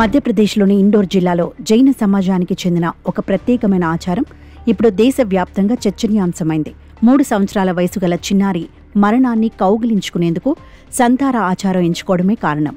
మధ్యప్రదేశ్లోని ఇండోర్ జిల్లాలో జైన సమాజానికి చెందిన ఒక ప్రత్యేకమైన ఆచారం ఇప్పుడు దేశవ్యాప్తంగా చర్చనీయాంశమైంది. 3 సంవత్సరాల వయసు గల చిన్నారి మరణాన్ని కౌగిలించుకునేందుకు సంతార ఆచారం ఎంచుకోవడమే కారణం.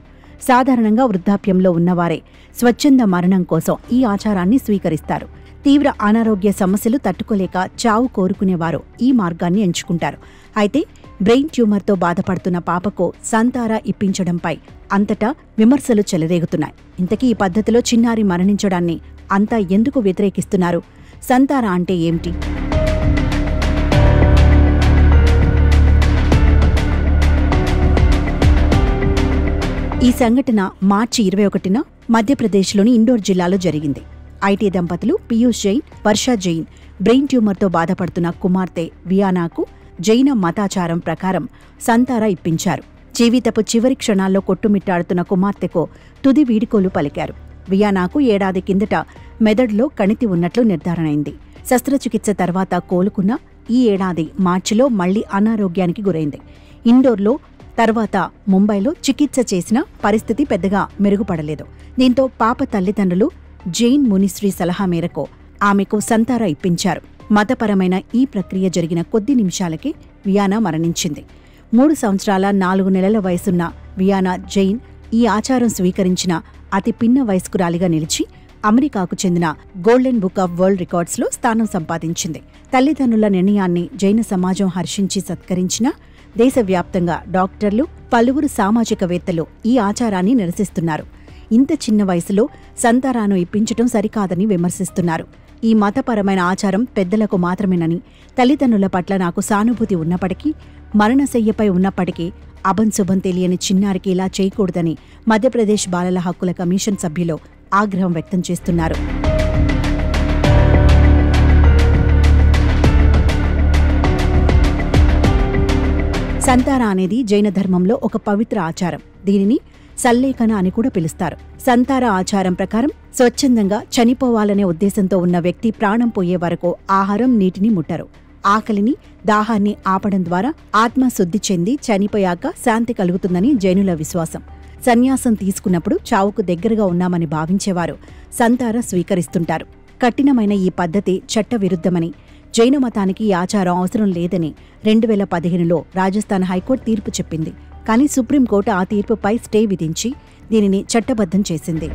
సాధారణంగా వృద్ధాప్యంలో ఉన్నవారే స్వచ్ఛంద మరణం కోసం ఈ ఆచారాన్ని స్వీకరిస్తారు. తీవ్ర అనారోగ్య సమస్యలు తట్టుకోలేక చావు కోరుకునేవారు ఈ మార్గాన్ని ఎంచుకుంటారు. అయితే బ్రెయిన్ ట్యూమర్తో బాధపడుతున్న పాపకు సంతార ఇప్పించడంపై అంతటా విమర్శలు చెలరేగుతున్నాయి. ఇంతకీ ఈ పద్ధతిలో చిన్నారి మరణించడాన్ని అంతా ఎందుకు వ్యతిరేకిస్తున్నారు? సంతార అంటే ఏమిటి? ఈ సంఘటన మార్చి 21న మధ్యప్రదేశ్లోని ఇండోర్ జిల్లాలో జరిగింది. ఐటీ దంపతులు పీయూష్ జైన్, వర్షా జైన్ బ్రెయిన్ ట్యూమర్తో బాధపడుతున్న కుమార్తె వియానాకు జైన మతాచారం ప్రకారం సంతార ఇప్పించారు. జీవితపు చివరి క్షణాల్లో కొట్టుమిట్టాడుతున్న కుమార్తెకు తుది వీడుకోలు పలికారు. వియానాకు ఏడాది కిందట మెదడులో కణితి ఉన్నట్లు నిర్ధారణైంది. శస్త్రచికిత్స తర్వాత కోలుకున్న ఈ ఏడాది మార్చిలో మళ్లీ అనారోగ్యానికి గురైంది. ఇండోర్లో తర్వాత ముంబైలో చికిత్స చేసిన పరిస్థితి పెద్దగా మెరుగుపడలేదు. దీంతో పాప తల్లిదండ్రులు జైన్ మునిశ్రీ సలహా మేరకు ఆమెకు సంతార ఇప్పించారు. మతపరమైన ఈ ప్రక్రియ జరిగిన కొద్ది నిమిషాలకే వియానా మరణించింది. 3 సంవత్సరాల 4 నెలల వయసున్న వియానా జైన్ ఈ ఆచారం స్వీకరించిన అతి పిన్న వయస్కురాలిగా నిలిచి అమెరికాకు చెందిన గోల్డెన్ బుక్ ఆఫ్ వరల్డ్ రికార్డ్స్లో స్థానం సంపాదించింది. తల్లిదండ్రుల నిర్ణయాన్ని జైన సమాజం హర్షించి సత్కరించినా దేశవ్యాప్తంగా డాక్టర్లు, పలువురు సామాజికవేత్తలు ఈ ఆచారాన్ని నిరసిస్తున్నారు. ఇంత చిన్న వయసులో సంతారాను ఇప్పించటం సరికాదని విమర్శిస్తున్నారు. ఈ మతపరమైన ఆచారం పెద్దలకు మాత్రమేనని, తల్లిదండ్రుల పట్ల నాకు సానుభూతి ఉన్నప్పటికీ, మరణశయ్యపై ఉన్నప్పటికీ అభంశుభం తెలియని చిన్నారికి ఇలా చేయకూడదని మధ్యప్రదేశ్ బాలల హక్కుల కమిషన్ సభ్యులు ఆగ్రహం వ్యక్తం చేస్తున్నారు. సంతార అనేది జైన ధర్మంలో ఒక పవిత్ర ఆచారం. దీనిని సల్లేఖన అని కూడా పిలుస్తారు. సంతార ఆచారం ప్రకారం స్వచ్ఛందంగా చనిపోవాలనే ఉద్దేశంతో ఉన్న వ్యక్తి ప్రాణం పోయే వరకు ఆహారం, నీటిని ముట్టరు. ఆకలిని, దాహాన్ని ఆపడం ద్వారా ఆత్మ శుద్ధి చెంది చనిపోయాక శాంతి కలుగుతుందని జైనుల విశ్వాసం. సన్యాసం తీసుకున్నప్పుడు చావుకు దగ్గరగా ఉన్నామని భావించేవారు సంతార స్వీకరిస్తుంటారు. కఠినమైన ఈ పద్ధతి చట్టవిరుద్ధమని, జైన మతానికి ఈ ఆచారం అవసరం లేదని 2015లో రాజస్థాన్ హైకోర్టు తీర్పు చెప్పింది. కానీ సుప్రీంకోర్టు ఆ తీర్పుపై స్టే విధించి దీనిని చట్టబద్ధం చేసింది.